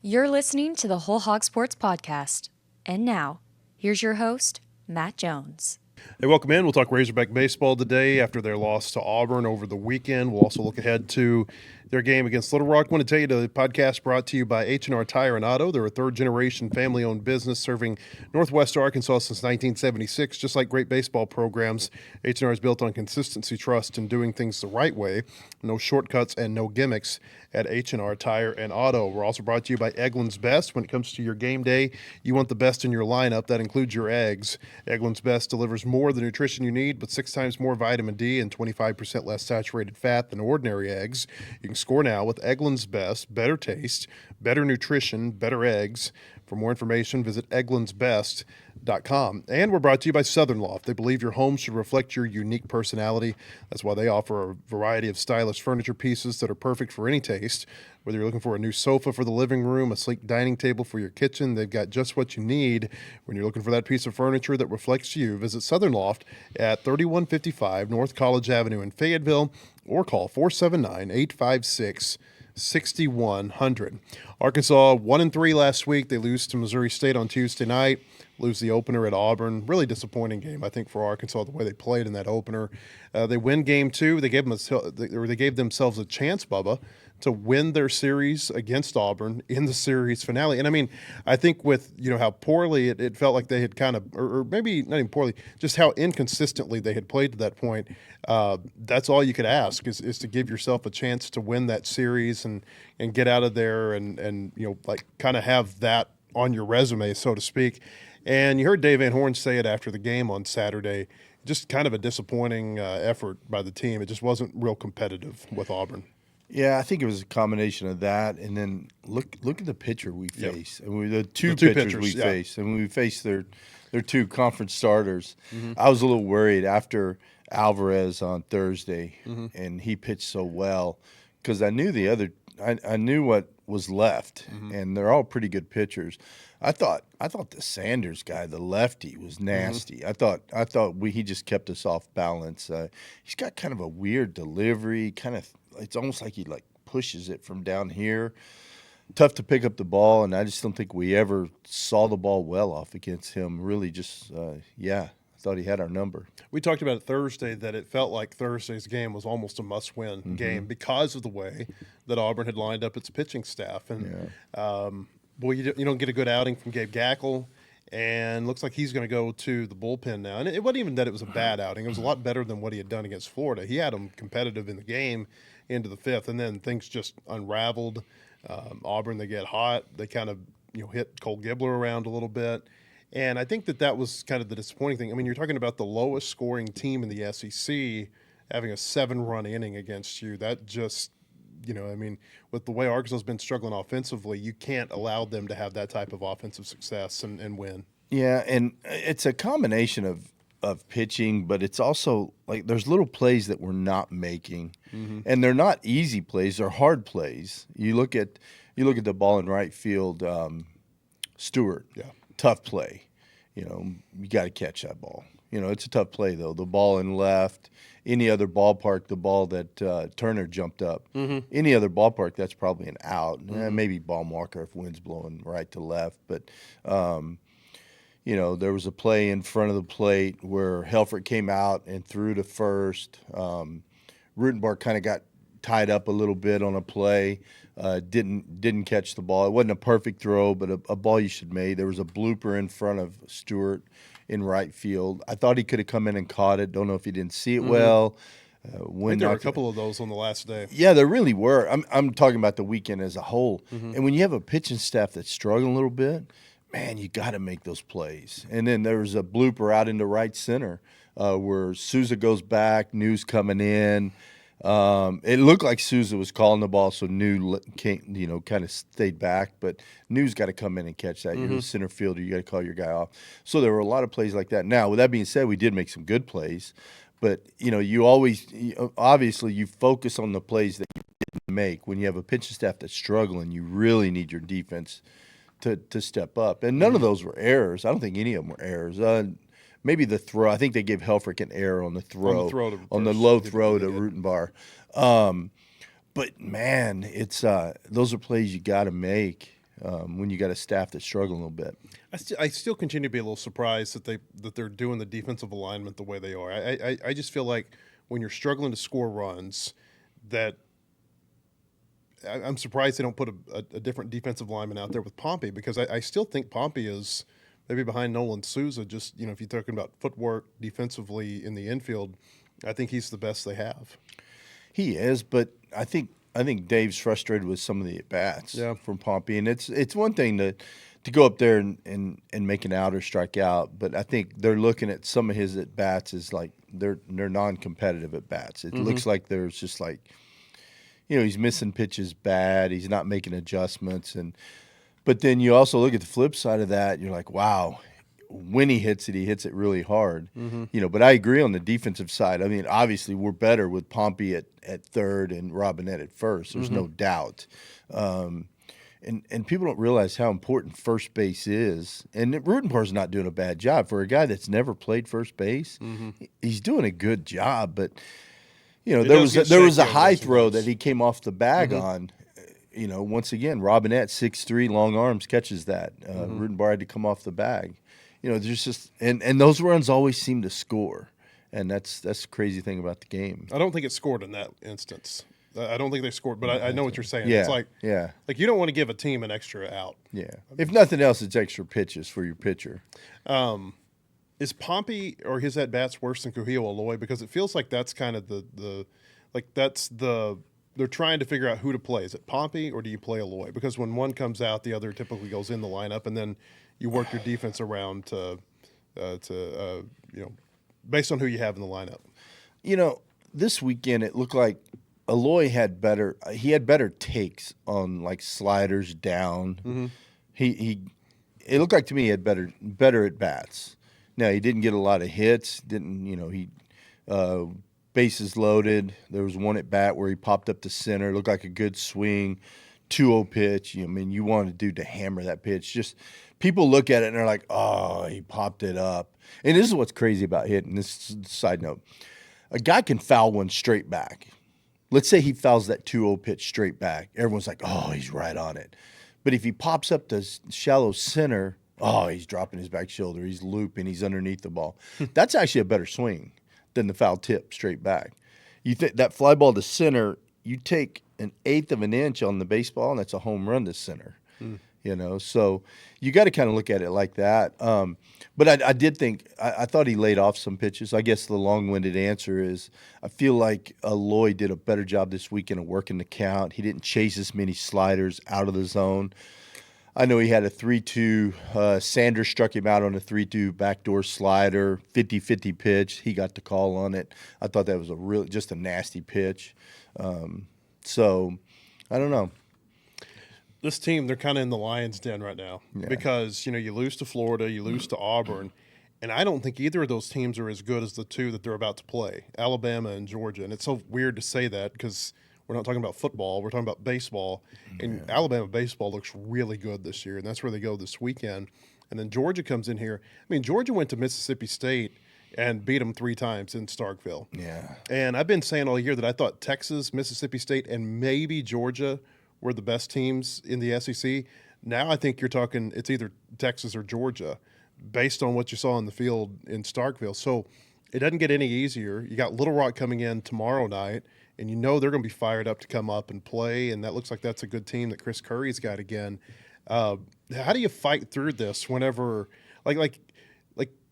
You're listening to the Whole Hog Sports Podcast. And now, here's your host, Matt Jones. Hey, welcome in. We'll talk Razorback baseball today after their loss to Auburn over the weekend. We'll also look ahead to their game against Little Rock. I want to tell you the podcast brought to you by H&R Tire and Auto. They're a third-generation family-owned business serving Northwest Arkansas since 1976. Just like great baseball programs, H&R is built on consistency, trust, and doing things the right way. No shortcuts and no gimmicks at H&R Tire and Auto. We're also brought to you by Eggland's Best. When it comes to your game day, you want the best in your lineup. That includes your eggs. Eggland's Best delivers more of the nutrition you need, but 6 times more vitamin D and 25% less saturated fat than ordinary eggs. You can score now with Eggland's Best. Better taste, better nutrition, better eggs. For more information, visit egglandsbest.com. And we're brought to you by Southern Loft. They believe your home should reflect your unique personality. That's why they offer a variety of stylish furniture pieces that are perfect for any taste. Whether you're looking for a new sofa for the living room, a sleek dining table for your kitchen, they've got just what you need. When you're looking for that piece of furniture that reflects you, visit Southern Loft at 3155 North College Avenue in Fayetteville or call 479-856-6100. Arkansas 1-3 last week. They lose to Missouri State on Tuesday night. Lose the opener at Auburn. Really disappointing game, I think, for Arkansas, the way they played in that opener. They win game 2. They gave themselves a chance, Bubba, to win their series against Auburn in the series finale. And I mean, I think with how poorly it felt like they had kind of, or maybe not even poorly, just how inconsistently they had played to that point. That's all you could ask is to give yourself a chance to win that series and get out of there and kind of have that on your resume, so to speak. And you heard Dave Van Horn say it after the game on Saturday. Just kind of a disappointing effort by the team. It just wasn't real competitive with Auburn. Yeah, I think it was a combination of that, and then look at the pitcher we face. Yep. And the two pitchers we face, and we faced their two conference starters. Mm-hmm. I was a little worried after Alvarez on Thursday, mm-hmm. and he pitched so well because I knew I knew what was left, mm-hmm. and they're all pretty good pitchers. I thought the Sanders guy, the lefty, was nasty. Mm-hmm. I thought he just kept us off balance. He's got kind of a weird delivery, it's almost like he pushes it from down here. Tough to pick up the ball, and I just don't think we ever saw the ball well off against him. Really just, I thought he had our number. We talked about it Thursday that it felt like Thursday's game was almost a must-win mm-hmm. game because of the way that Auburn had lined up its pitching staff. And, you don't get a good outing from Gabe Gackle. And looks like he's going to go to the bullpen now. And it wasn't even that it was a bad outing. It was a lot better than what he had done against Florida. He had them competitive in the game into the 5th, and then things just unraveled. Auburn, they get hot. They kind of hit Cole Gibbler around a little bit. And I think that was kind of the disappointing thing. I mean, you're talking about the lowest scoring team in the SEC having a 7-run inning against you. That just – with the way Arkansas has been struggling offensively, you can't allow them to have that type of offensive success and win. Yeah, and it's a combination of pitching, but it's also there's little plays that we're not making, mm-hmm. and they're not easy plays; they're hard plays. You look at the ball in right field, Stewart. Yeah, tough play. You got to catch that ball. It's a tough play though. The ball in left. Any other ballpark, the ball that Turner jumped up. Mm-hmm. Any other ballpark, that's probably an out. Mm-hmm. Maybe ball marker if wind's blowing right to left. But, there was a play in front of the plate where Helfrich came out and threw to first. Rutenbar kind of got tied up a little bit on a play. Didn't catch the ball. It wasn't a perfect throw, but a ball you should make. There was a blooper in front of Stewart in right field. I thought he could have come in and caught it. Don't know if he didn't see it mm-hmm. well. I think there were a couple of those on the last day. Yeah, there really were. I'm talking about the weekend as a whole. Mm-hmm. And when you have a pitching staff that's struggling a little bit, man, you got to make those plays. And then there was a blooper out into right center where Souza goes back, News coming in. It looked like Souza was calling the ball, so New kind of stayed back. But New's got to come in and catch that. Mm-hmm. You're the center fielder. You got to call your guy off. So there were a lot of plays like that. Now, with that being said, we did make some good plays. But, you obviously you focus on the plays that you didn't make. When you have a pitching staff that's struggling, you really need your defense to step up. And none of those were errors. I don't think any of them were errors. Maybe the throw. I think they gave Helfrich an error on the throw. On the low throw to Rutenbar. But, man, it's those are plays you got to make. when you got a staff that's struggling a little bit. I still continue to be a little surprised that they're doing the defensive alignment the way they are. I just feel like when you're struggling to score runs, that I'm surprised they don't put a different defensive lineman out there with Pompey, because I still think Pompey is maybe behind Nolan Souza. Just, if you're talking about footwork defensively in the infield, I think he's the best they have. He is, but I think Dave's frustrated with some of the at-bats from Pompey. And it's one thing to go up there and make an out or strike out, but I think they're looking at some of his at-bats as like they're non-competitive at-bats. It looks like there's just like, he's missing pitches bad. He's not making adjustments. But then you also look at the flip side of that. You're like, wow, when he hits it really hard. But I agree on the defensive side. I mean, obviously we're better with Pompey at third and Robinette at first. There's no doubt. And people don't realize how important first base is. And Rudenpar's not doing a bad job. For a guy that's never played first base, he's doing a good job. But, there was a high throw that he came off the bag on. Once again, Robinette, 6'3", long arms, catches that. Rudenbar had to come off the bag. There's just and those runs always seem to score, and that's the crazy thing about the game. I don't think it scored in that instance. I don't think they scored, but I know what you're saying. Yeah, it's like you don't want to give a team an extra out. Yeah, if nothing else, it's extra pitches for your pitcher. Is Pompey or his at bats worse than Kuhio Aloy? Because it feels like that's kind of they're trying to figure out who to play. Is it Pompey or do you play Aloy? Because when one comes out, the other typically goes in the lineup, and then you work your defense around to based on who you have in the lineup. This weekend it looked like Aloy had better takes on like sliders down. It looked like to me he had better at bats. Now he didn't get a lot of hits. Bases loaded. There was one at bat where he popped up to center. Looked like a good swing, 2-0 pitch. You want a dude to hammer that pitch. Just people look at it and they're like, oh, he popped it up. And this is what's crazy about hitting. This is a side note. A guy can foul one straight back. Let's say he fouls that 2-0 pitch straight back. Everyone's like, oh, he's right on it. But if he pops up to shallow center, oh, he's dropping his back shoulder. He's looping. He's underneath the ball. That's actually a better swing than the foul tip straight back. You think that fly ball to center, you take 1/8 of an inch on the baseball, and that's a home run to center. So you got to kind of look at it like that. But I did think I thought he laid off some pitches. I guess the long-winded answer is I feel like Aloy did a better job this weekend of working the count. He didn't chase as many sliders out of the zone. I know he had a 3-2. Sanders struck him out on a 3-2 backdoor slider, 50-50 pitch. He got the call on it. I thought that was just a nasty pitch. So I don't know. This team, they're kind of in the lion's den right now because, you lose to Florida, you lose to Auburn, and I don't think either of those teams are as good as the two that they're about to play, Alabama and Georgia. And it's so weird to say that because we're not talking about football, we're talking about baseball. And Alabama baseball looks really good this year, and that's where they go this weekend. And then Georgia comes in here. I mean, Georgia went to Mississippi State and beat them 3 times in Starkville. Yeah. And I've been saying all year that I thought Texas, Mississippi State, and maybe Georgia were the best teams in the SEC. Now I think you're talking it's either Texas or Georgia based on what you saw in the field in Starkville. So it doesn't get any easier. You got Little Rock coming in tomorrow night, and they're going to be fired up to come up and play, and that looks like that's a good team that Chris Curry's got again. How do you fight through this whenever like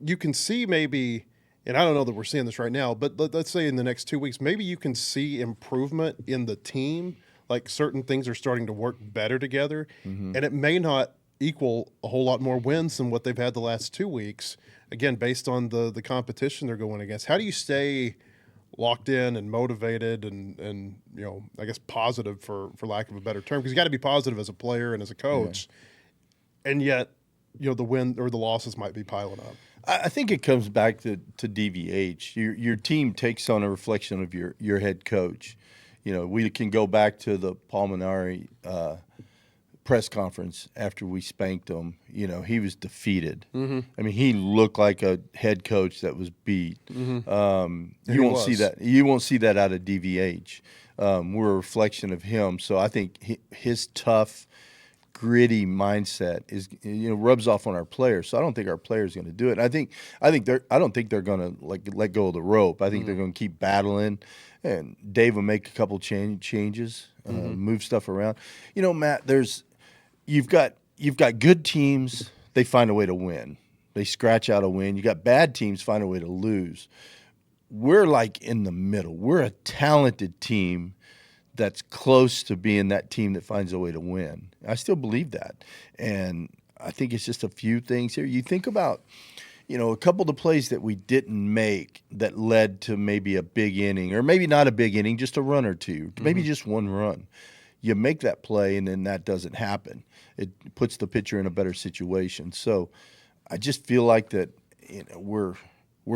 you can see maybe, and I don't know that we're seeing this right now, but let's say in the next 2 weeks, maybe you can see improvement in the team. Like certain things are starting to work better together, and it may not equal a whole lot more wins than what they've had the last 2 weeks, again, based on the competition they're going against. How do you stay locked in and motivated and I guess positive for lack of a better term? Because you got to be positive as a player and as a coach, and yet the win or the losses might be piling up. I think it comes back to DVH. Your team takes on a reflection of your head coach. We can go back to the Palminari press conference after we spanked him. He was defeated. I mean, he looked like a head coach that was beat. You won't see that. You won't see that out of DVH. We're a reflection of him. So I think his tough gritty mindset rubs off on our players. So I don't think our players are going to do it. I don't think they're going to let go of the rope. I think they're going to keep battling, and Dave will make a couple changes, move stuff around. Matt, you've got good teams. They find a way to win. They scratch out a win. You got bad teams find a way to lose. We're like in the middle. We're a talented team that's close to being that team that finds a way to win. I still believe that. And I think it's just a few things here. You think about, a couple of the plays that we didn't make that led to maybe a big inning, or maybe not a big inning, just a run or two, maybe just one run. You make that play, and then that doesn't happen. It puts the pitcher in a better situation. So I just feel like that we're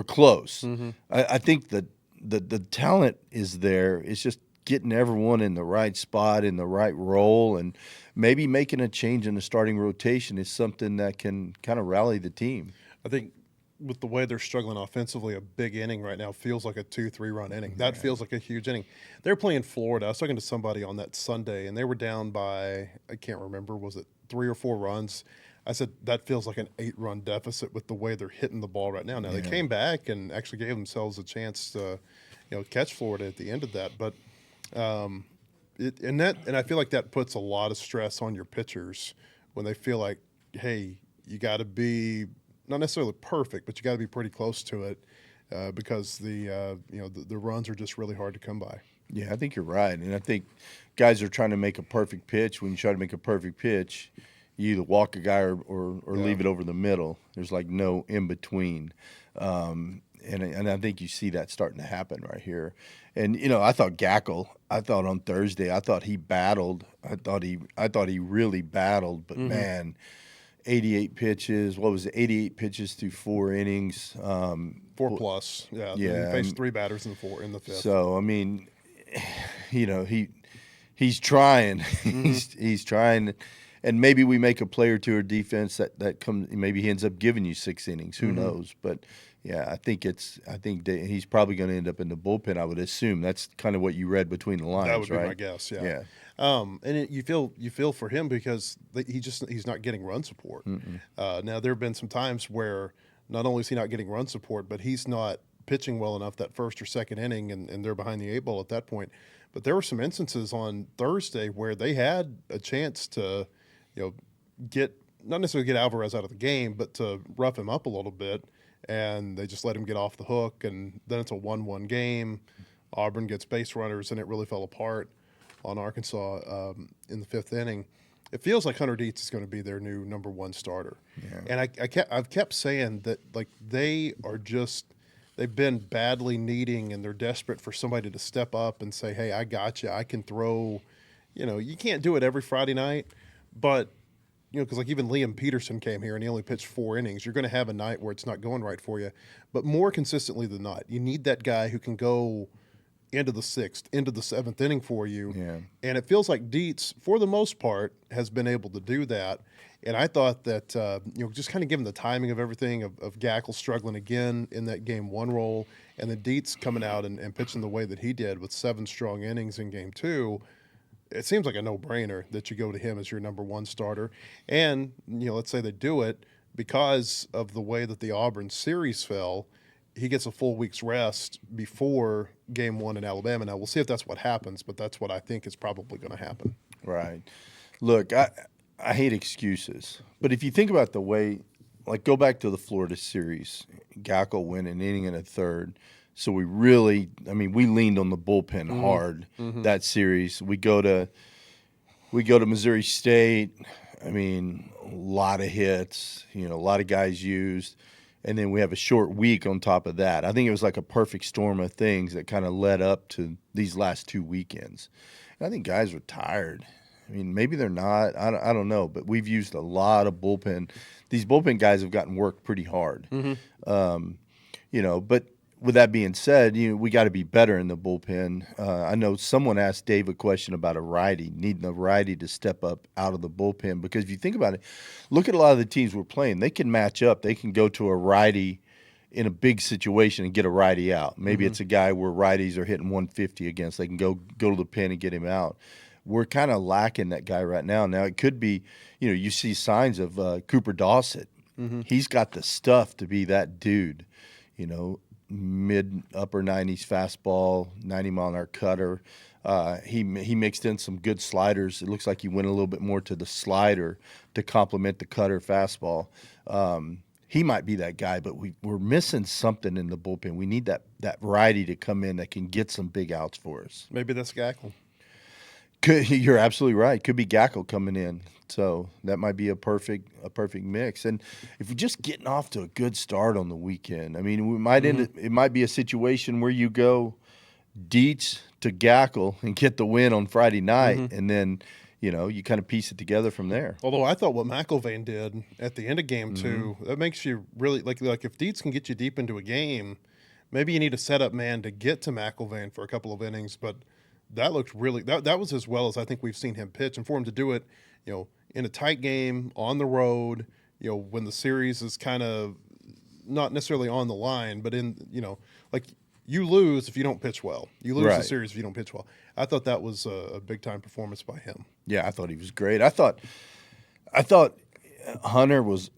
close. I think that the talent is there. It's just getting everyone in the right spot, in the right role, and maybe making a change in the starting rotation is something that can kind of rally the team. I think with the way they're struggling offensively, a big inning right now feels like a 2-3 run inning. That feels like a huge inning. They're playing Florida. I was talking to somebody on that Sunday, and they were down by, I can't remember, was it 3 or 4 runs? I said, that feels like an 8-run deficit with the way they're hitting the ball right now. Now, they came back and actually gave themselves a chance to catch Florida at the end of that. But and I feel like that puts a lot of stress on your pitchers when they feel like, hey, you got to be not necessarily perfect, but you got to be pretty close to it because the runs are just really hard to come by. Yeah, I think you're right, and I think guys are trying to make a perfect pitch. When you try to make a perfect pitch, you either walk a guy or leave it over the middle. There's like no in between. And I think you see that starting to happen right here. And I thought Gackle. I thought on Thursday. I thought he battled. I thought he really battled. But man, 88 pitches. What was it? 88 pitches through 4 innings. 4 plus. Yeah. He faced 3 batters in the fifth. So I mean, he's trying. He's trying. And maybe we make a play or two or defense that comes. Maybe he ends up giving you 6 innings. Who knows? But yeah, I think he's probably going to end up in the bullpen. I would assume that's kind of what you read between the lines. That would right? be my guess. Yeah. And you feel for him because he's not getting run support. Now there have been some times where not only is he not getting run support, but he's not pitching well enough that first or second inning, and they're behind the 8 ball at that point. But there were some instances on Thursday where they had a chance to, not necessarily get Alvarez out of the game, but to rough him up a little bit, and they just let him get off the hook, and then it's a 1-1 game. Auburn gets base runners, and it really fell apart on Arkansas in the 5th inning. It feels like Hunter Dietz is going to be their new number 1 starter. Yeah. And I've kept saying that they've been badly needing, and they're desperate for somebody to step up and say, hey, I got you. I can throw. You can't do it every Friday night, but because even Liam Peterson came here and he only pitched 4 innings. You're going to have a night where it's not going right for you. But more consistently than not, you need that guy who can go into the 6th, into the 7th inning for you. Yeah. And it feels like Dietz, for the most part, has been able to do that. And I thought that, just kind of given the timing of everything, of Gackle struggling again in that Game 1 role, and then Dietz coming out and pitching the way that he did with 7 strong innings in Game 2, it seems like a no-brainer that you go to him as your number 1 starter. And, let's say they do it because of the way that the Auburn series fell, he gets a full week's rest before Game 1 in Alabama. Now, we'll see if that's what happens, but that's what I think is probably going to happen. Right. Look, I hate excuses. But if you think about the way, go back to the Florida series, Gackle went an inning and a third. So we leaned on the bullpen hard that series. We go to Missouri State. A lot of hits, a lot of guys used. And then we have a short week on top of that. I think it was like a perfect storm of things that kind of led up to these last 2 weekends. And I think guys were tired. Maybe they're not. I don't know. But we've used a lot of bullpen. These bullpen guys have gotten worked pretty hard. But with that being said, we got to be better in the bullpen. I know someone asked Dave a question about a righty, needing a righty to step up out of the bullpen. Because if you think about it, look at a lot of the teams we're playing. They can match up. They can go to a righty in a big situation and get a righty out. Maybe it's a guy where righties are hitting 150 against. They can go to the pen and get him out. we're kind of lacking that guy right now. Now, it could be, you see signs of Cooper Dawson. Mm-hmm. He's got the stuff to be that dude, mid-upper 90s fastball, 90-mile-an-hour cutter. He mixed in some good sliders. It looks like he went a little bit more to the slider to complement the cutter fastball. He might be that guy, but we're missing something in the bullpen. We need that righty to come in that can get some big outs for us. Maybe that's Gackle. You're absolutely right. Could be Gackle coming in. So that might be a perfect mix. And if we're just getting off to a good start on the weekend, I mean, we might it might be a situation where you go Dietz to Gackle and get the win on Friday night, and then you kind of piece it together from there. Although I thought what McIlvain did at the end of game 2, that makes you really like if Dietz can get you deep into a game, maybe you need a setup man to get to McIlvain for a couple of innings. But that looked really that was as well as I think we've seen him pitch, and for him to do it, in a tight game on the road, when the series is kind of not necessarily on the line, but in like. You lose if you don't pitch well. You lose the series if you don't pitch well. I thought that was a big-time performance by him. Yeah, I thought he was great. I thought Hunter was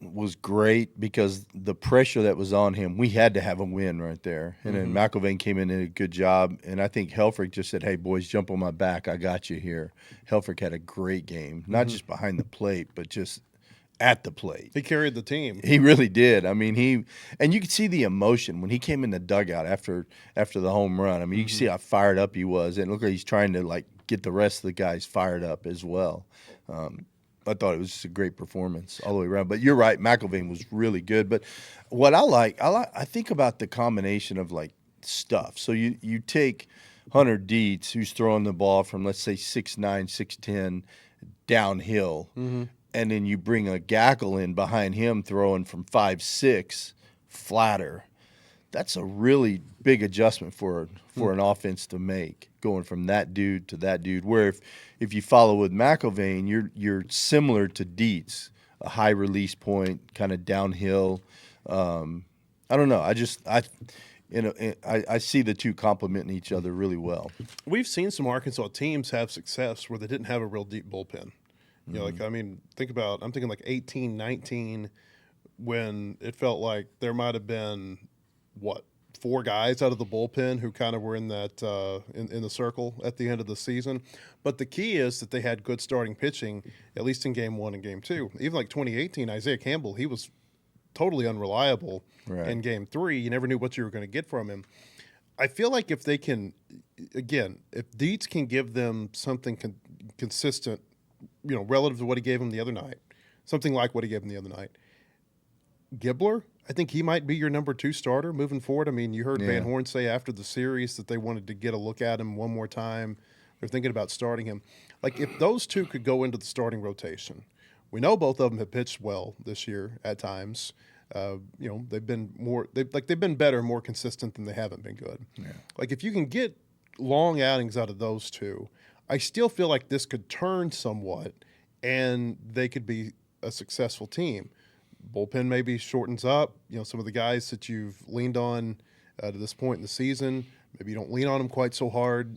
great because the pressure that was on him, we had to have a win right there. And then McIlvain came in and did a good job. And I think Helfrich just said, hey, boys, jump on my back. I got you here. Helfrich had a great game, not just behind the plate, but just at the plate. He carried the team. He really did. I mean, and you could see the emotion when he came in the dugout after the home run. I mean, you can see how fired up he was, and it looked like he's trying to get the rest of the guys fired up as well. I thought it was just a great performance all the way around. But you're right, McIlvain was really good. But what I think about the combination of stuff. So you take Hunter Dietz, who's throwing the ball from let's say 6'9", 6'10", downhill. And then you bring a Gackle in behind him throwing from 5'6", flatter. That's a really big adjustment for an offense to make, going from that dude to that dude. Where if you follow with McIlvain, you're similar to Dietz, a high release point, kind of downhill. I don't know. I see the two complementing each other really well. We've seen some Arkansas teams have success where they didn't have a real deep bullpen. I'm thinking like 18, 19, when it felt like there might have been, 4 guys out of the bullpen who kind of were in that in the circle at the end of the season. But the key is that they had good starting pitching, at least in game 1 and game 2. Even like 2018, Isaiah Campbell, he was totally unreliable in game 3. You never knew what you were going to get from him. I feel like if they can, again, if Dietz can give them something consistent, relative to what he gave him the other night, something like what he gave him the other night. Gibler, I think he might be your number 2 starter moving forward. I mean, you heard Van Horn say after the series that they wanted to get a look at him one more time. They're thinking about starting him. Like, if those two could go into the starting rotation, we know both of them have pitched well this year at times. They've been better, more consistent than they haven't been good. Yeah. Like, if you can get long outings out of those two, I still feel like this could turn somewhat, and they could be a successful team. Bullpen maybe shortens up. Some of the guys that you've leaned on to this point in the season, maybe you don't lean on them quite so hard,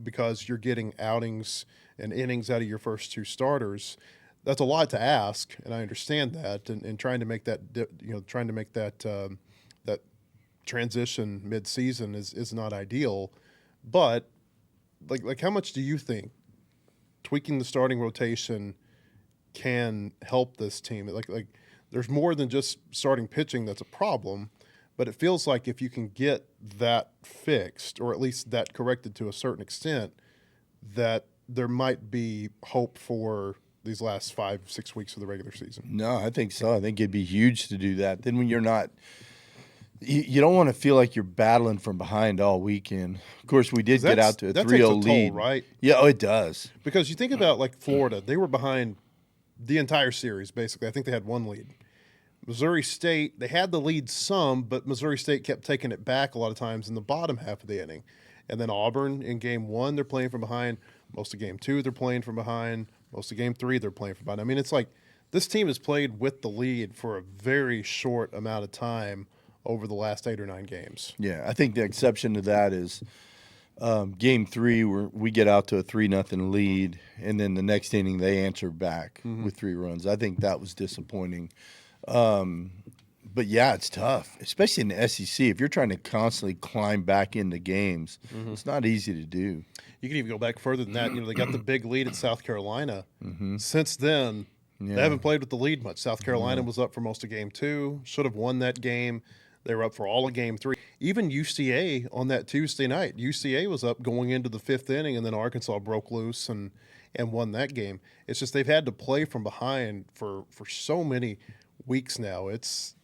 because you're getting outings and innings out of your first 2 starters. That's a lot to ask, and I understand that. And trying to make that, that transition mid-season is not ideal, but. Like how much do you think tweaking the starting rotation can help this team? Like there's more than just starting pitching that's a problem, but it feels like if you can get that fixed, or at least that corrected to a certain extent, that there might be hope for these last 5-6 weeks of the regular season. No, I think so. I think it'd be huge to do that. Then when you're not – you don't want to feel like you're battling from behind all weekend. Of course, we did get out to a 3-0 lead. Right? Yeah, it does. Because you think about like Florida, they were behind the entire series, basically. I think they had 1 lead. Missouri State, they had the lead some, but Missouri State kept taking it back a lot of times in the bottom half of the inning. And then Auburn in game 1, they're playing from behind. Most of game 2, they're playing from behind. Most of game 3, they're playing from behind. I mean, it's like this team has played with the lead for a very short amount of time over the last 8 or 9 games. Yeah, I think the exception to that is Game 3, we get out to a 3-0 lead, and then the next inning they answer back with 3 runs. I think that was disappointing. But yeah, it's tough, especially in the SEC. If you're trying to constantly climb back into games, it's not easy to do. You can even go back further than that. They got the big lead at South Carolina. Since then, they haven't played with the lead much. South Carolina was up for most of Game 2, should have won that game. They were up for all of Game 3. Even UCA on that Tuesday night, UCA was up going into the 5th inning, and then Arkansas broke loose and won that game. It's just they've had to play from behind for so many weeks now. It's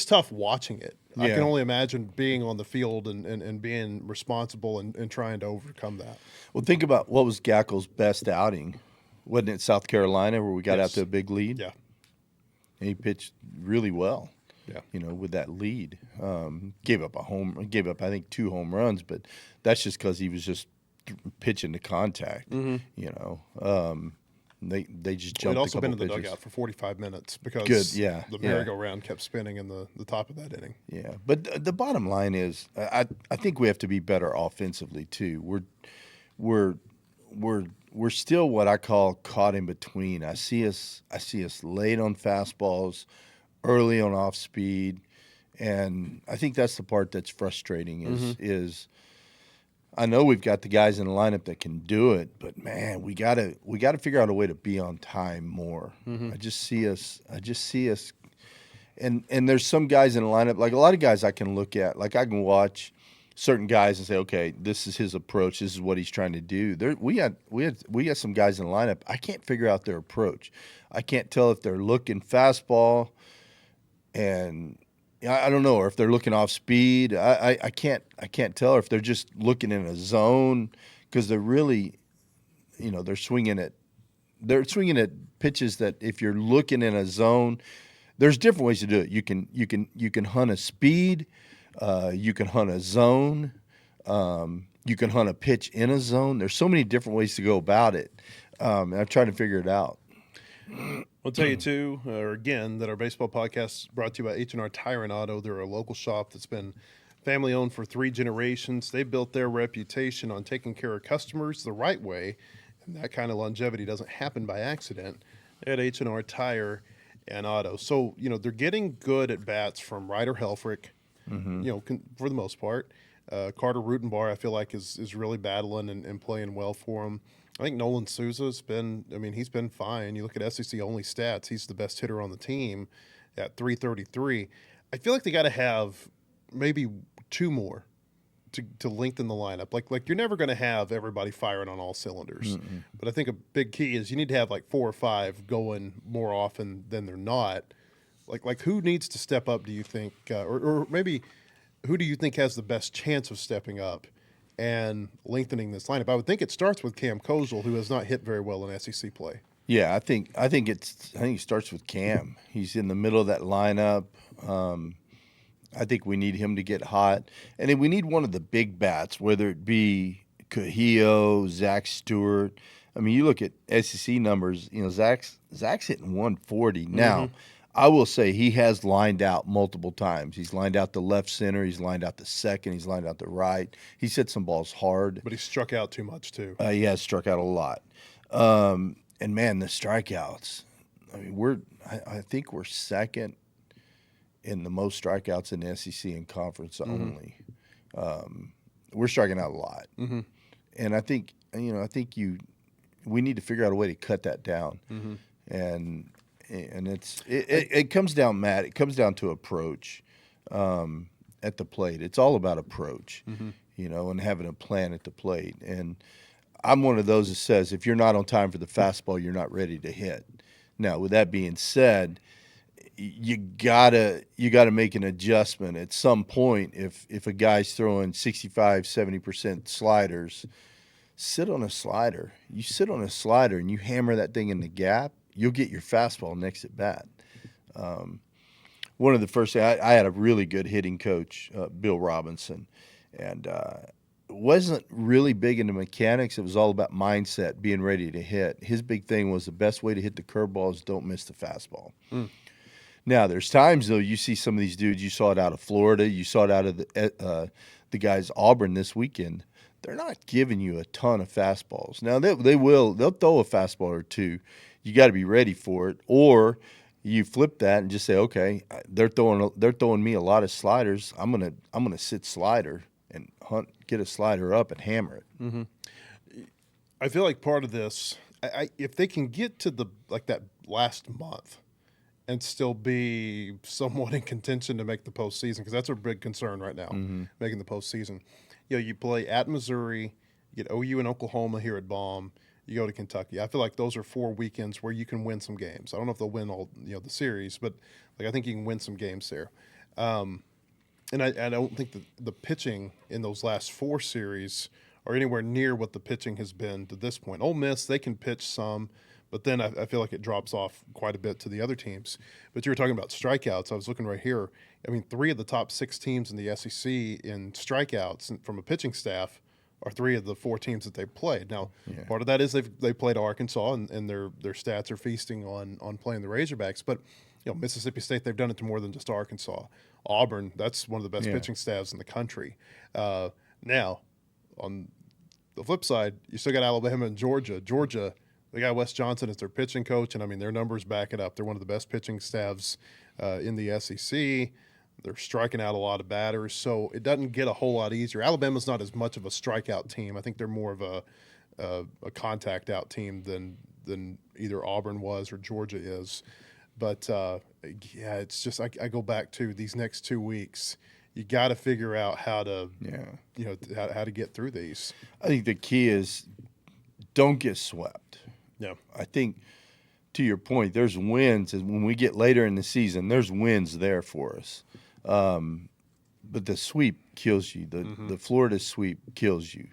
tough watching it. I can only imagine being on the field and being responsible and trying to overcome that. Well, think about what was Gackle's best outing. Wasn't it South Carolina where we got out to a big lead? Yeah. And he pitched really well. Yeah. With that lead. Gave up, I think, 2 home runs, but that's just because he was just pitching to contact. They just jumped. They'd also been in the pitches. dugout for 45 minutes because the merry-go-round kept spinning in the top of that inning. Yeah, but the bottom line is, I think we have to be better offensively too. We're still what I call caught in between. I see us late on fastballs, early on off speed, and I think that's the part that's frustrating. Is I know we've got the guys in the lineup that can do it, but man, we gotta figure out a way to be on time more. I just see us, and there's some guys in the lineup, like a lot of guys I can look at, like I can watch certain guys and say, okay, this is his approach, this is what he's trying to do. We got some guys in the lineup. I can't figure out their approach. I can't tell if they're looking fastball, and I don't know, or if they're looking off speed. I can't tell, or if they're just looking in a zone, because they're really, they're swinging at pitches that if you're looking in a zone, there's different ways to do it. You can hunt a speed, you can hunt a zone, you can hunt a pitch in a zone. There's so many different ways to go about it, and I'm trying to figure it out. I'll tell you, too, again, that our baseball podcast is brought to you by H&R Tire and Auto. They're a local shop that's been family-owned for 3 generations. They built their reputation on taking care of customers the right way, and that kind of longevity doesn't happen by accident at H&R Tire and Auto. So, they're getting good at bats from Ryder Helfrich, for the most part. Carter Rutenbar, I feel like, is really battling and playing well for him. I think Nolan Souza's he's been fine. You look at SEC-only stats, he's the best hitter on the team at .333. I feel like they got to have maybe 2 more to lengthen the lineup. Like you're never going to have everybody firing on all cylinders. But I think a big key is you need to have like 4 or 5 going more often than they're not. Like who needs to step up, do you think? Or maybe who do you think has the best chance of stepping up and lengthening this lineup? I would think it starts with Cam Kozel, who has not hit very well in SEC play. Yeah, I think it starts with Cam. He's in the middle of that lineup. I think we need him to get hot, and then we need one of the big bats, whether it be Cahillo, Zach Stewart. I mean, you look at SEC numbers. Zach's hitting 140 now. I will say he has lined out multiple times. He's lined out the left center. He's lined out the second. He's lined out the right. He's hit some balls hard. But he struck out too much, too. He has struck out a lot. And, man, the strikeouts. I mean, I think we're second in the most strikeouts in the SEC in conference only. We're striking out a lot. And I think, we need to figure out a way to cut that down. And it comes down, Matt. It comes down to approach at the plate. It's all about approach, and having a plan at the plate. And I'm one of those that says if you're not on time for the fastball, you're not ready to hit. Now, with that being said, you gotta make an adjustment at some point. If a guy's throwing 65-70% sliders, sit on a slider. You sit on a slider and you hammer that thing in the gap, you'll get your fastball next at bat. One of the first things, I had a really good hitting coach, Bill Robinson, and wasn't really big into mechanics. It was all about mindset, being ready to hit. His big thing was the best way to hit the curveball is don't miss the fastball. Now, there's times, though, you see some of these dudes, you saw it out of Florida, you saw it out of the guys Auburn this weekend. They're not giving you a ton of fastballs. Now, they'll throw a fastball or two. You got to be ready for it. Or you flip that and just say, okay, they're throwing me a lot of sliders. I'm gonna sit slider and get a slider up and hammer it. Mm-hmm. I feel like part of this, if they can get to that last month and still be somewhat in contention to make the postseason, because that's a big concern right now, making the postseason. You play at Missouri, you get OU and Oklahoma here at Baum, you go to Kentucky. I feel like those are 4 weekends where you can win some games. I don't know if they'll win all the series, but I think you can win some games there. And I don't think the pitching in those last 4 series are anywhere near what the pitching has been to this point. Ole Miss, they can pitch some, but then I feel like it drops off quite a bit to the other teams. But you were talking about strikeouts. I was looking right here. 3 of the top 6 teams in the SEC in strikeouts from a pitching staff are 3 of the 4 teams that they played. Now, part of that is they played Arkansas, and their stats are feasting on playing the Razorbacks. But Mississippi State, they've done it to more than just Arkansas. Auburn, that's one of the best pitching staffs in the country. Now, on the flip side, you still got Alabama and Georgia. Georgia, they got Wes Johnson as their pitching coach, and their numbers back it up. They're one of the best pitching staffs in the SEC. They're striking out a lot of batters, so it doesn't get a whole lot easier. Alabama's not as much of a strikeout team. I think they're more of a contact out team than either Auburn was or Georgia is. But it's just I go back to these next 2 weeks. You got to figure out how to how to get through these. I think the key is don't get swept. Yeah, I think to your point, there's wins, and when we get later in the season, there's wins there for us. But the sweep kills you. The Florida sweep kills you.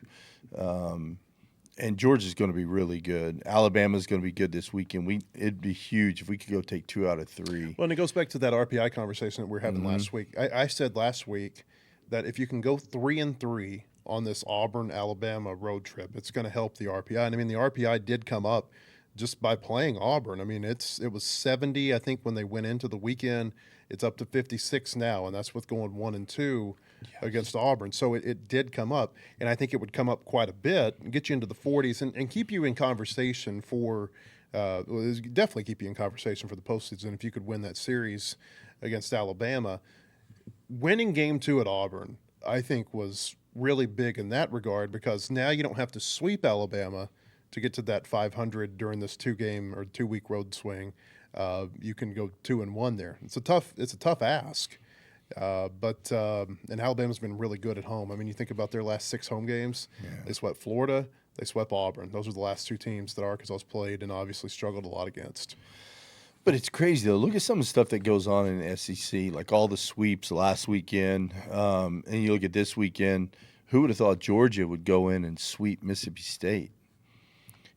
And Georgia's going to be really good. Alabama's going to be good this weekend. It'd be huge if we could go take 2 out of 3. Well, and it goes back to that RPI conversation that we were having last week. I said last week that if you can go 3-3 on this Auburn-Alabama road trip, it's going to help the RPI. And the RPI did come up just by playing Auburn. It was 70, I think, when they went into the weekend. It's up to 56 now, and that's with going 1-2 against Auburn. So it did come up, and I think it would come up quite a bit and get you into the 40s and keep you in conversation for definitely keep you in conversation for the postseason if you could win that series against Alabama. Winning Game 2 at Auburn, I think, was really big in that regard because now you don't have to sweep Alabama to get to that 500 during this 2-game or 2-week road swing. You can go 2-1 there. It's a tough ask, but Alabama's been really good at home. You think about their last 6 home games. Yeah. They swept Florida. They swept Auburn. Those are the last 2 teams that Arkansas's played and obviously struggled a lot against. But it's crazy, though. Look at some of the stuff that goes on in the SEC, like all the sweeps last weekend. And you look at this weekend, who would have thought Georgia would go in and sweep Mississippi State?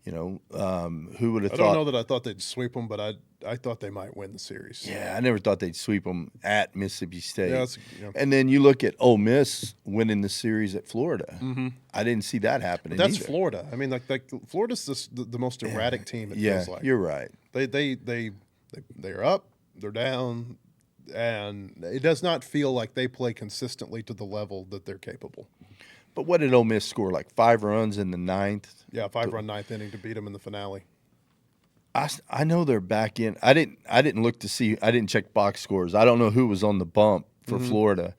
Who would have thought? I don't know that I thought they'd sweep them, but I thought they might win the series. Yeah, I never thought they'd sweep them at Mississippi State. Yeah, And then you look at Ole Miss winning the series at Florida. Mm-hmm. I didn't see that happening. But that's either. Florida. Like Florida's the most erratic team. It feels like. You're right. They're up, they're down, and it does not feel like they play consistently to the level that they're capable. But what did Ole Miss score? Like 5 runs in the 9th? Yeah, 5-run 9th inning to beat them in the finale. I know they're back in. I didn't look to see. I didn't check box scores. I don't know who was on the bump for Florida,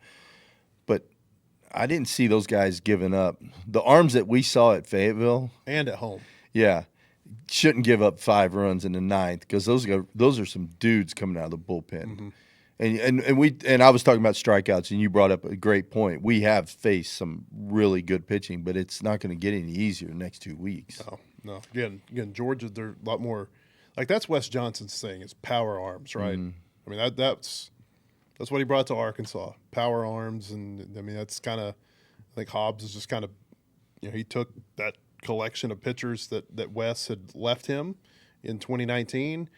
but I didn't see those guys giving up. The arms that we saw at Fayetteville and at home, shouldn't give up 5 runs in the 9th because those are some dudes coming out of the bullpen. Mm-hmm. And I was talking about strikeouts, and you brought up a great point. We have faced some really good pitching, but it's not going to get any easier the next 2 weeks. No. Again, Georgia, they're a lot more like that's Wes Johnson's thing is power arms, right? Mm-hmm. That's what he brought to Arkansas, power arms, and that's kind of I think Hobbs is just kind of he took that collection of pitchers that Wes had left him in 2019.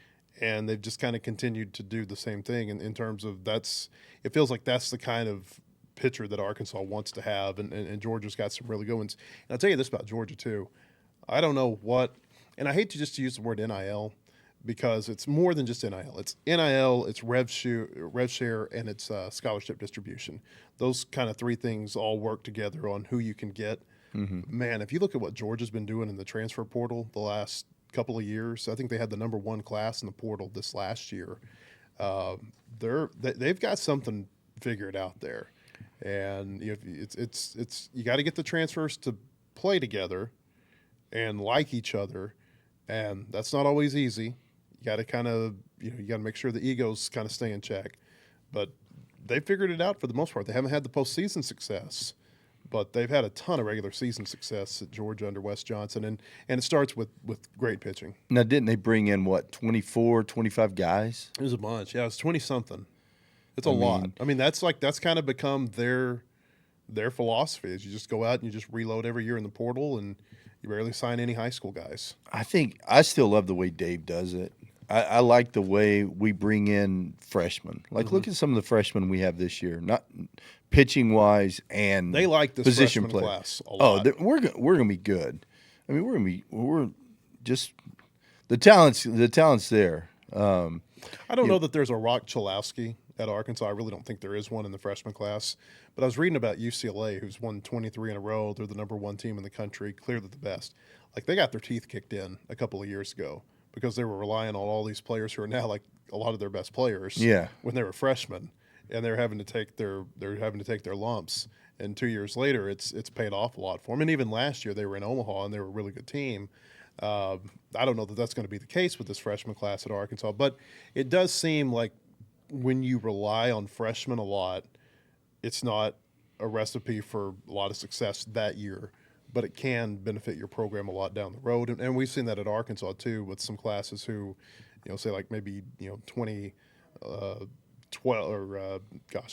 And they've just kind of continued to do the same thing in terms of it feels like that's the kind of pitcher that Arkansas wants to have, and Georgia's got some really good ones. And I'll tell you this about Georgia, too. I don't know what – and I hate to just use the word NIL, because it's more than just NIL. It's NIL, it's rev share, and it's scholarship distribution. Those kind of three things all work together on who you can get. Man, if you look at what Georgia's been doing in the transfer portal the last couple of years, I think they had the number one class in the portal this last year. They've got something figured out there, and it's you got to get the transfers to play together and like each other, and that's not always easy. You got to kind of you got to make sure the egos kind of stay in check, but they figured it out for the most part. They haven't had the postseason success, but they've had a ton of regular season success at Georgia under Wes Johnson, and it starts with great pitching. Now, didn't they bring in, 24, 25 guys? It was a bunch. Yeah, it's 20-something. It's a lot. I mean, that's kind of become their philosophy is you just go out and you just reload every year in the portal, and you rarely sign any high school guys. I still love the way Dave does it. I like the way we bring in freshmen. Like, look at some of the freshmen we have this year, not pitching wise and they like this position freshman play. class a lot. We're gonna be good. I mean, we're just the talent's there. I don't know that there's a Rock Chalowski at Arkansas. I really don't think there is one in the freshman class. But I was reading about UCLA, who's won 23 in a row. They're the number one team in the country, clearly the best. Like, they got their teeth kicked in a couple of years ago because they were relying on all these players who are now like a lot of their best players. Yeah. When they were freshmen, and they're having to take their lumps. And 2 years later, it's paid off a lot for them. And even last year, they were in Omaha and they were a really good team. I don't know that that's going to be the case with this freshman class at Arkansas, but it does seem like when you rely on freshmen a lot, it's not a recipe for a lot of success that year, but it can benefit your program a lot down the road. And we've seen that at Arkansas too, with some classes who, say like maybe 2012 or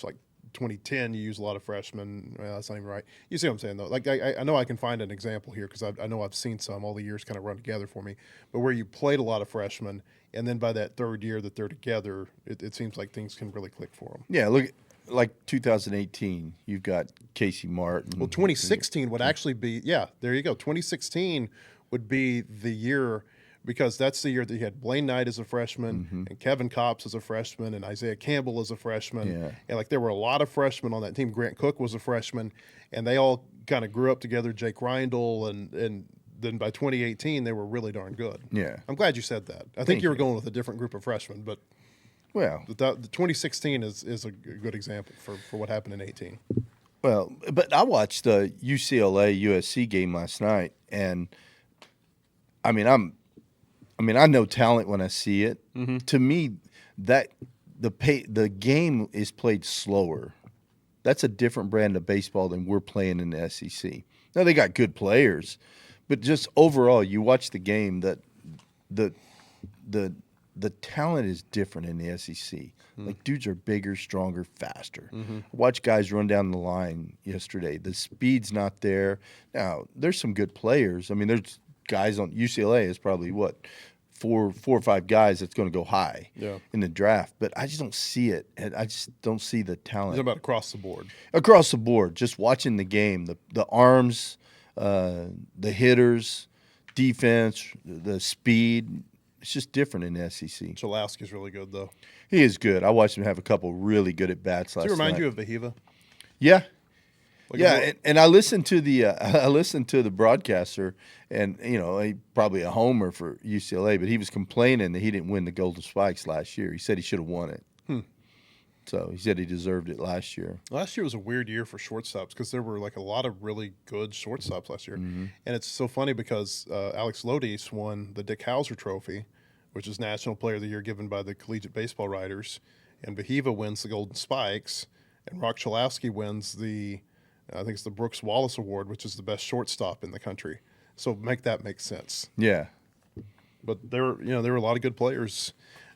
like 2010, you use a lot of freshmen. Well, that's not even right. You see what I'm saying, though? Like, I know I can find an example here because I know I've seen some. All the years kind of run together for me. But where you played a lot of freshmen, and then by that third year that they're together, it seems like things can really click for them. Yeah, look, like 2018, you've got Casey Martin. Well, 2016 would actually be, there you go. 2016 would be the year because that's the year that you had Blaine Knight as a freshman and Kevin Kopps as a freshman and Isaiah Campbell as a freshman. Yeah. And, like, there were a lot of freshmen on that team. Grant Cook was a freshman, and they all kind of grew up together, Jake Reindl, and then by 2018, they were really darn good. Yeah. I'm glad you said that. I think you were going with a different group of freshmen, but Well, the 2016 is a good example for what happened in 18. Well, but I watched the UCLA USC game last night, and I mean, I know talent when I see it. To me, that the game is played slower. That's a different brand of baseball than we're playing in the SEC. Now they got good players, but just overall, you watch the game that the talent is different in the SEC. Like, dudes are bigger, stronger, faster. Watch guys run down the line yesterday. The speed's not there. Now, there's some good players. I mean, there's guys on UCLA is probably four or five guys that's going to go high in the draft. But I just don't see it. I just don't see the talent. It's about across the board. Across the board, just watching the game, the arms, the hitters, defense, the speed. It's just different in the SEC. Chalowski's really good, though. He is good. I watched him have a couple really good at bats last night. Does he remind you of Vahiva? Yeah, Like and I listened to the broadcaster, and he probably a homer for UCLA, but he was complaining that he didn't win the Golden Spikes last year. He said he should have won it. So he said he deserved it last year. Last year was a weird year for shortstops because there were like a lot of really good shortstops last year. And it's so funny because Alex Lodis won the Dick Hauser Trophy, which is National Player of the Year given by the Collegiate Baseball Writers. And Vahiva wins the Golden Spikes. And Rock Chalowski wins I think it's the Brooks Wallace Award, which is the best shortstop in the country. So make sense. Yeah. But there were a lot of good players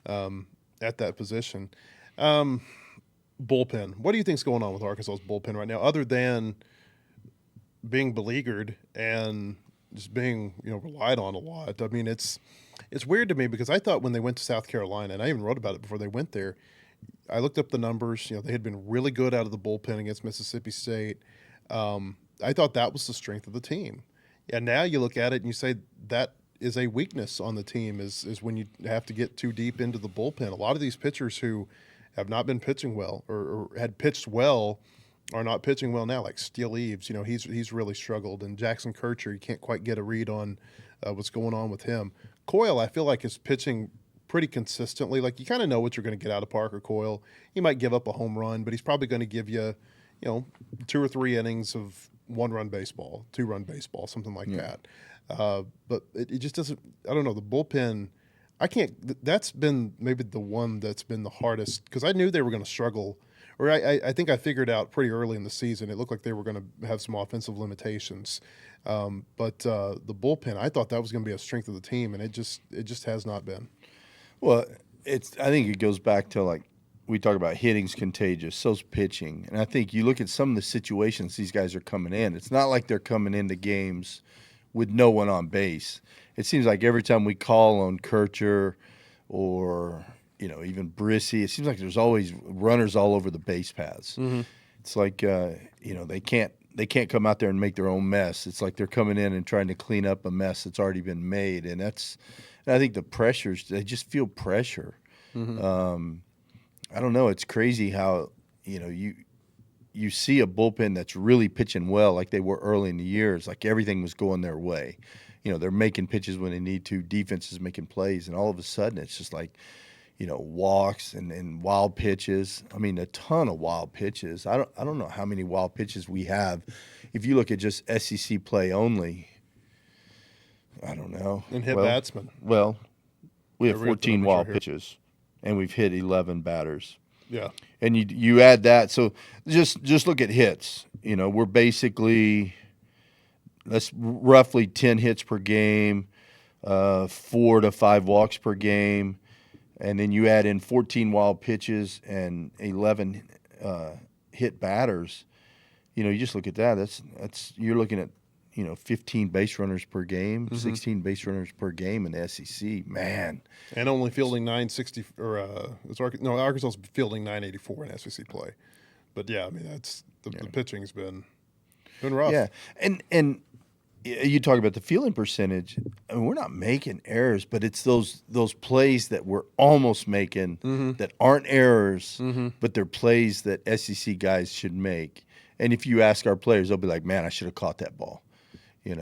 at that position. Bullpen. What do you think's going on with Arkansas's bullpen right now, other than being beleaguered and just being relied on a lot? I mean, it's weird to me because I thought when they went to South Carolina, and I even wrote about it before they went there, I looked up the numbers. They had been really good out of the bullpen against Mississippi State. I thought that was the strength of the team. And now you look at it and you say that is a weakness on the team is when you have to get too deep into the bullpen. A lot of these pitchers who have not been pitching well or had pitched well are not pitching well now, like Steele Eves. He's really struggled. And Jackson Kircher, you can't quite get a read on what's going on with him. Coyle, I feel like, is pitching pretty consistently. Like, you kind of know what you're going to get out of Parker Coyle. He might give up a home run, but he's probably going to give you, 2 or 3 innings of 1-run baseball, 2-run baseball, something like that. But it just doesn't – I don't know. The bullpen – I can't – that's been maybe the one that's been the hardest because I knew they were going to struggle. Or I think I figured out pretty early in the season it looked like they were going to have some offensive limitations. But the bullpen, I thought that was going to be a strength of the team, and it just has not been. Well, I think it goes back to, like, we talk about hitting's contagious, so's pitching. And I think you look at some of the situations these guys are coming in. It's not like they're coming into games with no one on base. It seems like every time we call on Kircher or, even Brissy, it seems like there's always runners all over the base paths. Mm-hmm. It's like, they can't come out there and make their own mess. It's like they're coming in and trying to clean up a mess that's already been made. And I think the pressures, they just feel pressure. Mm-hmm. I don't know. It's crazy how, you see a bullpen that's really pitching well like they were early in the years, like everything was going their way. They're making pitches when they need to, defense is making plays, and all of a sudden it's just like, walks and wild pitches. I mean, a ton of wild pitches. I don't know how many wild pitches we have. If you look at just SEC play only, I don't know. And hit batsmen. Well, we have 14 wild pitches, and we've hit 11 batters. Yeah. And you add that, so just look at hits. We're basically that's roughly 10 hits per game, 4 to 5 walks per game, and then you add in 14 wild pitches and 11 hit batters. You just look at that. That's you're looking at 15 base runners per game, mm-hmm. 16 base runners per game in the SEC. Man, and only fielding 960 or Arkansas is fielding 984 in SEC play. But yeah, I mean that's the pitching's been rough. Yeah, and you talk about the fielding percentage. I mean, we're not making errors, but it's those plays that we're almost making mm-hmm. that aren't errors, mm-hmm. but they're plays that SEC guys should make. And if you ask our players, they'll be like, "Man, I should have caught that ball."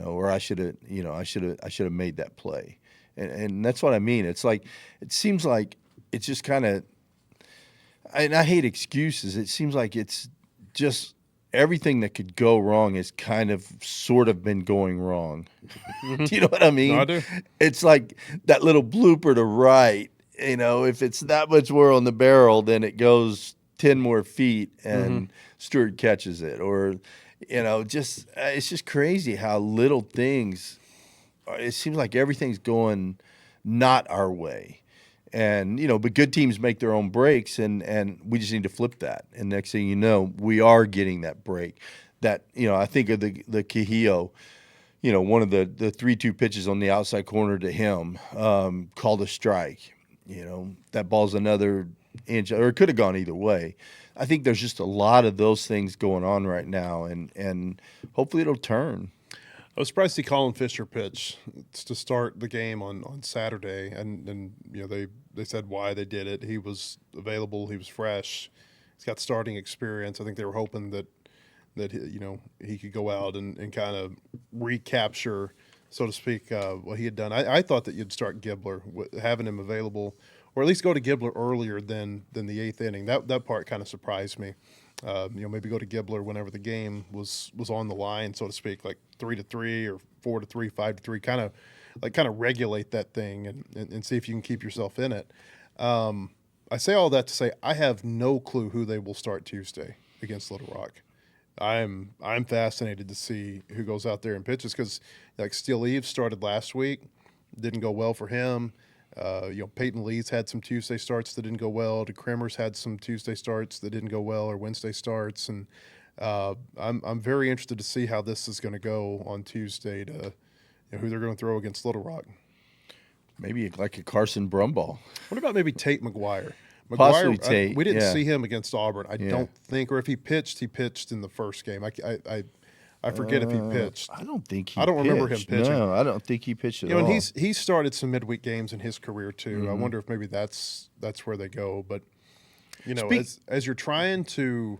Or I should have made that play, and that's what I mean. It's like it seems like it's just kind of, and I hate excuses. It seems like it's just everything that could go wrong has kind of sort of been going wrong. Do you know what I mean? No, I do. It's like that little blooper to right. If it's that much more on the barrel, then it goes 10 more feet and mm-hmm. Stewart catches it, or. It's just crazy how little things. It seems like everything's going not our way, and but good teams make their own breaks, and we just need to flip that. And next thing you know, we are getting that break. That I think of the Cahillo, one of the 3-2 pitches on the outside corner to him, called a strike. That ball's another inch, or it could have gone either way. I think there's just a lot of those things going on right now, and hopefully it'll turn. I was surprised to see Colin Fisher pitch to start the game on Saturday, and they said why they did it. He was available, he was fresh, he's got starting experience. I think they were hoping that he could go out and kind of recapture, so to speak, what he had done. I thought that you'd start Gibbler, having him available. Or at least go to Gibbler earlier than the 8th inning. That part kind of surprised me. Maybe go to Gibbler whenever the game was on the line, so to speak, like 3-3 or 4-3, 5-3, kind of regulate that thing and see if you can keep yourself in it. I say all that to say I have no clue who they will start Tuesday against Little Rock. I'm fascinated to see who goes out there and pitches because like Steele Eves started last week, didn't go well for him. Peyton Lee's had some Tuesday starts that didn't go well. DeCremmer's had some Tuesday starts that didn't go well, or Wednesday starts, and I'm very interested to see how this is going to go on Tuesday. To who they're going to throw against Little Rock. Maybe like a Carson Brumball. What about maybe Tate McGuire? Possibly Tate. We didn't see him against Auburn. I don't think, or if he pitched in the first game. I I forget if he pitched. I don't think he. I don't remember him pitching. No, I don't think he pitched at You know, all. and he's started some midweek games in his career too. I wonder if maybe that's where they go. But you know, as you're trying to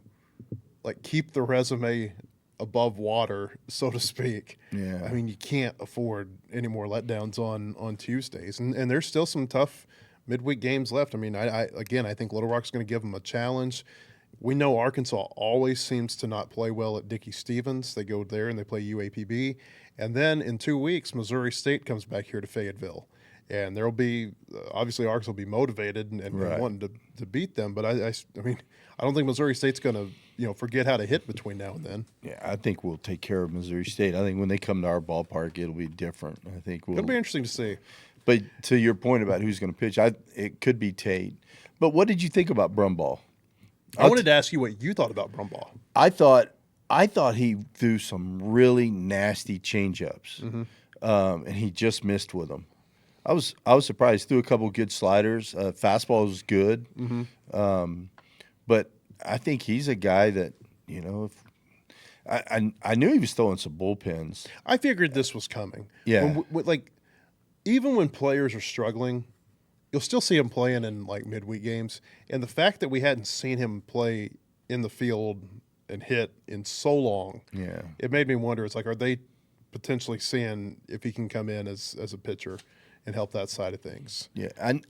like keep the resume above water, so to speak. Yeah. I mean, you can't afford any more letdowns on Tuesdays, and there's still some tough midweek games left. I mean, I think Little Rock's going to give them a challenge. We know Arkansas always seems to not play well at Dickey Stevens. They go there and they play UAPB. And then in 2 weeks, Missouri State comes back here to Fayetteville. And there will be obviously Arkansas will be motivated and Right. wanting to beat them. But I mean, I don't think Missouri State's going to forget how to hit between now and then. Yeah, I think we'll take care of Missouri State. I think when they come to our ballpark, it'll be different. I think It'll be interesting to see. But to your point about who's going to pitch, it could be Tate. But what did you think about Brumbaugh? I wanted to ask you what you thought about Brumbaugh. I thought he threw some really nasty changeups, and he just missed with them. I was surprised. Threw a couple good sliders. Fastball was good, but I think he's a guy that I knew he was throwing some bullpens. I figured this was coming. Yeah. Even when players are struggling, you'll still see him playing in like midweek games. And the fact that we hadn't seen him play in the field and hit in so long, Yeah. it made me wonder. It's like, are they potentially seeing if he can come in as a pitcher and help that side of things? Yeah,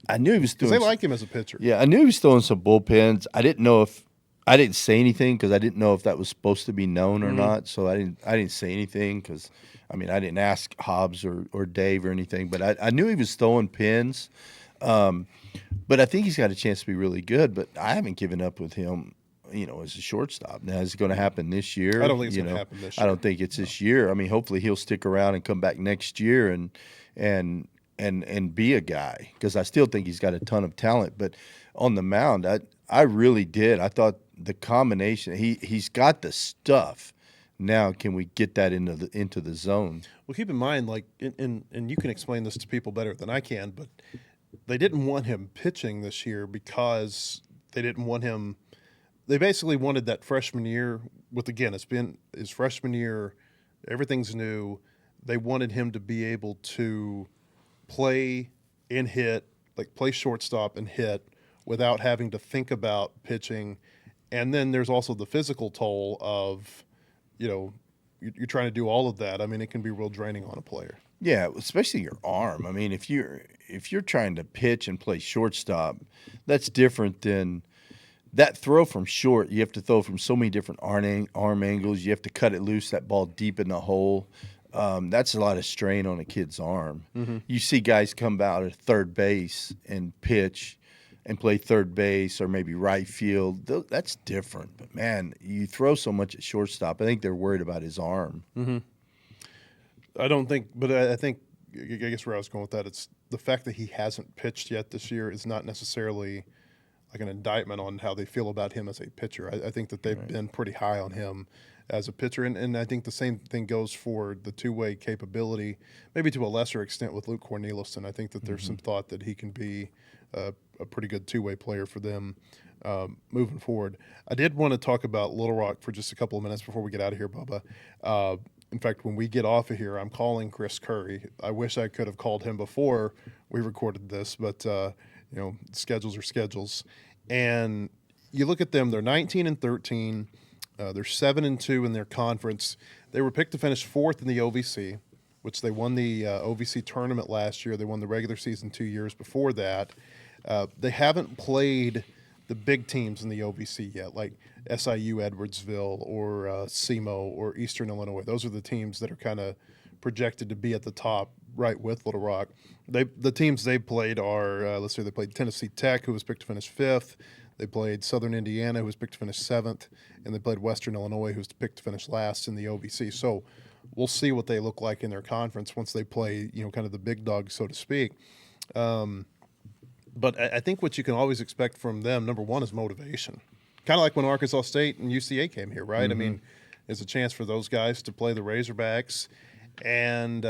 I knew he was Because doing. they like him as a pitcher. Yeah, I knew he was throwing some bullpens. I didn't say anything because I didn't know if that was supposed to be known or not. So I didn't say anything because, I mean, I didn't ask Hobbs or Dave or anything. But I knew he was throwing pins. But I think he's got a chance to be really good. But I haven't given up with him, as a shortstop. Now, is it going to happen this year? I don't think it's going to happen this year. I don't think it's this year. I mean, hopefully he'll stick around and come back next year and be a guy because I still think he's got a ton of talent. But on the mound, I really did. I thought the combination, he's got the stuff. Now, can we get that into the zone? Well, keep in mind, like, and you can explain this to people better than I can, but they didn't want him pitching this year because they didn't want him. They basically wanted that freshman year. It's been his freshman year. Everything's new. They wanted him to be able to play and hit, like play shortstop and hit without having to think about pitching. And then there's also the physical toll of, you're trying to do all of that. I mean, it can be real draining on a player. Yeah, especially your arm. I mean, if you're trying to pitch and play shortstop, that's different than that throw from short. You have to throw from so many different arm angles. You have to cut it loose, that ball deep in the hole. That's a lot of strain on a kid's arm. Mm-hmm. You see guys come out at third base and pitch and play third base or maybe right field. That's different. But, man, you throw so much at shortstop. I think they're worried about his arm. Mm-hmm. I think, I guess where I was going with that, it's the fact that he hasn't pitched yet this year is not necessarily like an indictment on how they feel about him as a pitcher. I think that they've been pretty high on him as a pitcher, and I think the same thing goes for the two-way capability, maybe to a lesser extent with Luke Corneliuson. I think that there's some thought that he can be a pretty good two-way player for them moving forward. I did want to talk about Little Rock for just a couple of minutes before we get out of here, Bubba. In fact, when we get off of here, I'm calling Chris Curry. I wish I could have called him before we recorded this, but schedules are schedules. And you look at them; they're 19-13. They're 7-2 in their conference. They were picked to finish fourth in the OVC, which they won the OVC tournament last year. They won the regular season 2 years before that. They haven't played the big teams in the OVC yet, like SIU Edwardsville or SEMO or Eastern Illinois. Those are the teams that are kind of projected to be at the top right with Little Rock. The teams they played are, they played Tennessee Tech, who was picked to finish fifth. They played Southern Indiana, who was picked to finish seventh, and they played Western Illinois, who was picked to finish last in the OVC. So we'll see what they look like in their conference once they play, kind of the big dogs, so to speak. But I think what you can always expect from them, number one, is motivation. Kind of like when Arkansas State and UCA came here, right? Mm-hmm. I mean, it's a chance for those guys to play the Razorbacks. And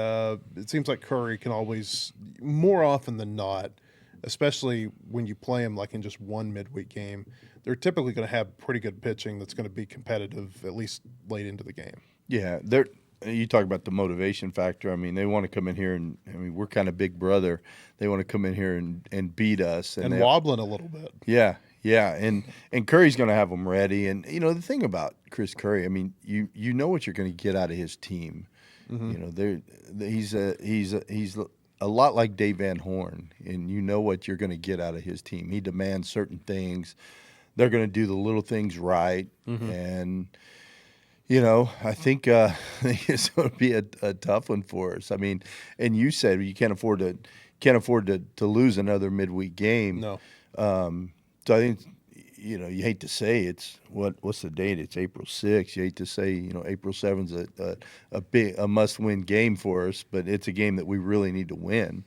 it seems like Curry can always, more often than not, especially when you play them like in just one midweek game, they're typically going to have pretty good pitching that's going to be competitive at least late into the game. Yeah, you talk about the motivation factor. I mean, they want to come in here and we're kind of big brother. They want to come in here and beat us and wobbling a little bit. Yeah, yeah, and Curry's going to have them ready. And the thing about Chris Curry, I mean, you know what you're going to get out of his team. He's a lot like Dave Van Horn, and you know what you're going to get out of his team. He demands certain things. They're going to do the little things right, and I think it's going to be a tough one for us. I mean, and you said you can't afford to lose another midweek game. No. So I think you hate to say it's what's the date? It's April 6th. You hate to say April 7th is a must-win game for us, but it's a game that we really need to win.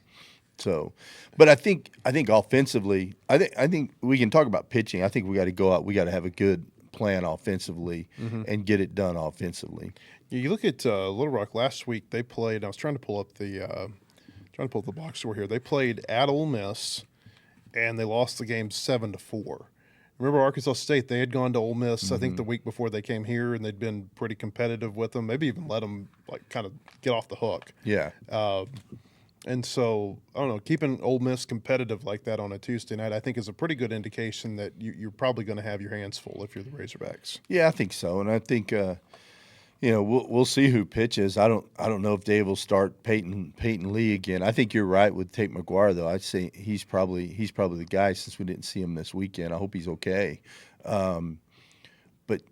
So, but I think offensively, I think we can talk about pitching. I think we got to go out. We got to have a good plan offensively and get it done offensively. You look at Little Rock last week. They played. I was trying to pull up the box score here. They played at Ole Miss, and they lost the game 7-4. Remember Arkansas State? They had gone to Ole Miss, I think, the week before they came here, and they'd been pretty competitive with them. Maybe even let them kind of get off the hook. Yeah. And so, I don't know, keeping Ole Miss competitive like that on a Tuesday night, I think is a pretty good indication that you're probably going to have your hands full if you're the Razorbacks. Yeah, I think so. And I think, we'll see who pitches. I don't know if Dave will start Peyton Lee again. I think you're right with Tate McGuire, though. I'd say he's probably the guy since we didn't see him this weekend. I hope he's okay. But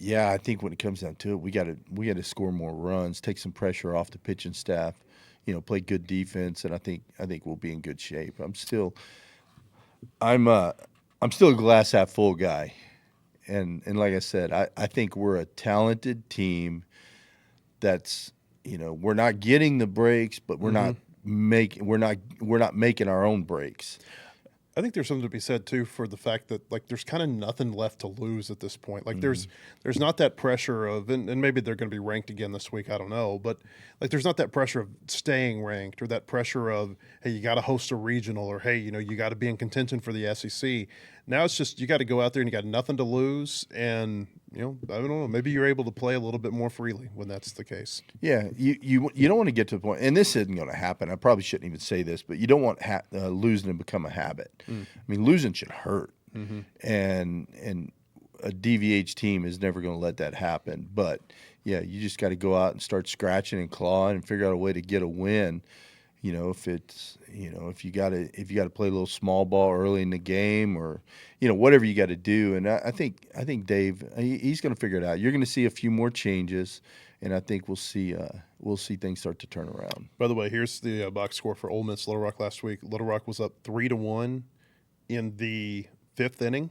yeah, I think when it comes down to it, we got to score more runs, take some pressure off the pitching staff. Play good defense, and I think we'll be in good shape. I'm still a glass half full guy, and like I said, I think we're a talented team. That's we're not getting the breaks, but we're not making our own breaks. I think there's something to be said too for the fact that there's kind of nothing left to lose at this point. There's not that pressure of and maybe they're going to be ranked again this week. I don't know, but there's not that pressure of staying ranked or that pressure of hey you got to host a regional or hey you got to be in contention for the SEC. Now it's just you got to go out there and you got nothing to lose and I don't know, maybe you're able to play a little bit more freely when that's the case. Yeah, you don't want to get to the point, and this isn't going to happen. I probably shouldn't even say this, but you don't want losing to become a habit. I mean, losing should hurt, and a DVH team is never going to let that happen. But yeah, you just got to go out and start scratching and clawing and figure out a way to get a win. If you got to play a little small ball early in the game or whatever you got to do, and I think Dave he's going to figure it out. You're going to see a few more changes, and I think we'll see things start to turn around. By the way, here's the box score for Ole Miss Little Rock last week. Little Rock was up 3-1 in the 5th inning,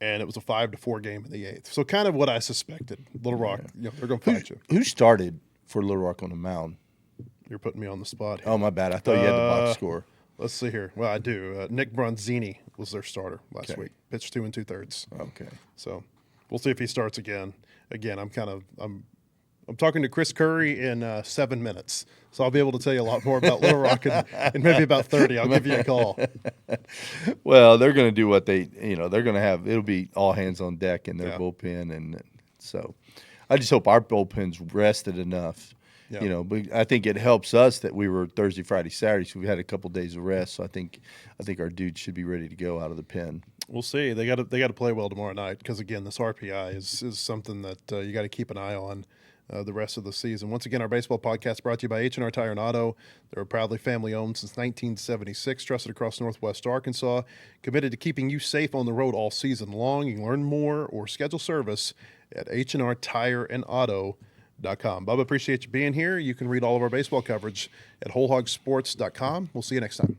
and it was a 5-4 game in the 8th. So kind of what I suspected. Little Rock, they're going to fight you. Who started for Little Rock on the mound? You're putting me on the spot here. Oh, my bad. I thought you had the box score. Let's see here. Well, I do. Nick Bronzini was their starter last week. Pitched 2 2/3. Okay. So we'll see if he starts again. Again, I'm talking to Chris Curry in 7 minutes, so I'll be able to tell you a lot more about Little Rock in maybe about 30. I'll give you a call. Well, they're going to do what they're going to have. It'll be all hands on deck in their bullpen, and so I just hope our bullpen's rested enough. Yeah. But I think it helps us that we were Thursday, Friday, Saturday, so we had a couple days of rest. So I think our dudes should be ready to go out of the pen. We'll see. They got to play well tomorrow night because again, this RPI is something that you got to keep an eye on the rest of the season. Once again, our baseball podcast brought to you by H&R Tire and Auto. They're proudly family owned since 1976, trusted across Northwest Arkansas, committed to keeping you safe on the road all season long. You can learn more or schedule service at H&R Tire and Auto. Bubba, appreciate you being here. You can read all of our baseball coverage at wholehogsports.com. We'll see you next time.